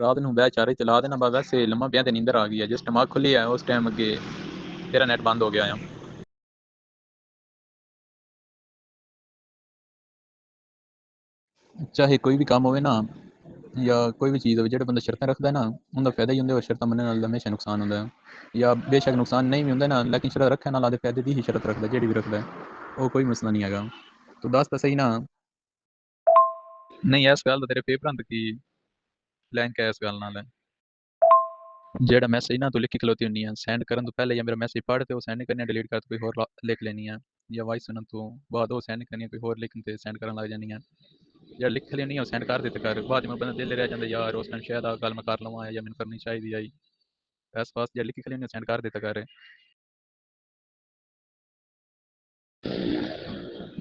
ਰਾਤ ਨੂੰ ਬਹਿ ਚਾਰੇ ਚਲਾ ਦੇਣਾ, ਬਸ ਵੈਸੇ ਲੰਮਾ ਪਿਆ ਤੇ ਨੀਂਦਰ ਆ ਗਈ ਹੈ। ਜਿਸ ਟਾਈਮ ਅੱਖ ਖੁੱਲੀ ਹੈ ਉਸ ਟਾਈਮ ਅੱਗੇ ਤੇਰਾ ਨੈਟ ਬੰਦ ਹੋ ਗਿਆ ਆ। ਚਾਹੇ ਕੋਈ ਵੀ ਕੰਮ ਹੋਵੇ ਨਾ, ਜਾਂ ਕੋਈ ਵੀ ਚੀਜ਼ ਹੋਵੇ, ਜਿਹੜੇ ਬੰਦਾ ਸ਼ਰਤਾਂ ਰੱਖਦਾ ਨਾ ਉਹਦਾ ਫਾਇਦਾ ਹੀ ਹੁੰਦਾ, ਸ਼ਰਤਾਂ ਮੰਨਣ ਨਾਲ ਹਮੇਸ਼ਾ ਨੁਕਸਾਨ ਹੁੰਦਾ ਹੈ। ਜਾਂ ਬੇਸ਼ੱਕ ਨੁਕਸਾਨ ਨਹੀਂ ਵੀ ਹੁੰਦਾ ਨਾ, ਲੇਕਿਨ ਸ਼ਰਤ ਰੱਖਣ ਨਾਲ ਆਦੇ ਫਾਇਦੇ ਦੀ ਹੀ ਸ਼ਰਤ ਰੱਖਦਾ, ਜਿਹੜੀ ਵੀ ਰੱਖਦਾ ਉਹ ਕੋਈ ਮਸਲਾ ਨਹੀਂ ਹੈਗਾ। ਤੂੰ ਦੱਸ ਤਾਂ ਸਹੀ ਨਾ। ਨਹੀਂ, ਇਸ ਗੱਲ ਦਾ ਤੇਰੇ ਪੇਪਰਾਂ ਤੇ ਕੀ ਲਿੰਕ ਹੈ ਇਸ ਗੱਲ ਨਾਲ? ਜਿਹੜਾ ਮੈਸੇਜ ਨਾ ਤੂੰ ਲਿਖੀ ਖਲੋਤੀ ਹੁੰਨੀ ਆ, ਸੈਂਡ ਕਰਨ ਤੋਂ ਪਹਿਲੇ ਜਾਂ ਮੇਰਾ ਮੈਸੇਜ ਪੜ੍ਹ ਤੇ ਉਹ ਸੈਂਡ ਨਹੀਂ ਕਰਨੀ, ਡਿਲੀਟ ਕਰ ਕੋਈ ਹੋਰ ਲਿਖ ਲੈਣੀ ਆ, ਜਾਂ ਵਾਇਸ ਸੁਣਨ ਤੋਂ ਬਾਅਦ ਉਹ ਸੈਂਡ ਕਰਨੀ ਕੋਈ ਹੋਰ ਲਿਖਣ ਤੇ ਸੈਂਡ ਕਰਨ ਲੱਗ ਜਾਂਦੀ ਆ। ਜਿਹੜਾ ਲਿਖ ਲੈਣੀ ਉਹ ਸੈਂਡ ਕਰ ਦਿੱਤੇ ਕਰ, ਬਾਅਦ ਵਿੱਚ ਬੰਦਾ ਦਿਲ ਰਹਿ ਜਾਂਦਾ ਯਾਰ ਉਸ ਟਾਈਮ ਸ਼ਾਇਦ ਆ ਗੱਲ ਮੈਂ ਕਰ ਲਵਾਂ ਜਾਂ ਮੈਨੂੰ ਕਰਨੀ ਚਾਹੀਦੀ ਆਈ। ਇਸ ਵਾਸਤੇ ਜਿਹੜਾ ਲਿਖੀ ਲੈਣੀ ਸੈਂਡ ਕਰ ਦਿੱਤਾ ਕਰ।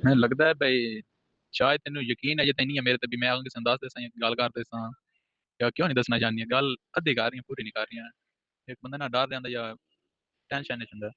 ਮੈਨੂੰ ਲੱਗਦਾ ਹੈ ਬਈ ਸ਼ਾਇਦ ਤੈਨੂੰ ਯਕੀਨ ਹੈ ਜੇ ਤੈਨੂੰ ਮੇਰੇ ਤੇ ਵੀ ਮੈਂ ਕਿਸੇ ਨੂੰ ਦੱਸ ਦੇ ਸਾਂ ਗੱਲ ਕਰਦੇ ਸਾਂ, ਜਾਂ ਕਿਉਂ ਨਹੀਂ ਦੱਸਣਾ ਚਾਹੁੰਦੀ ਗੱਲ ਅੱਧੀ ਕਰ ਰਹੀਆਂ ਪੂਰੀ ਨਹੀਂ ਕਰ ਰਹੀਆਂ। ਇੱਕ ਬੰਦਾ ਨਾ ਡਰ ਜਾਂਦਾ ਜਾਂ ਟੈਨਸ਼ਨ ਨਹੀਂ ਹੁੰਦਾ।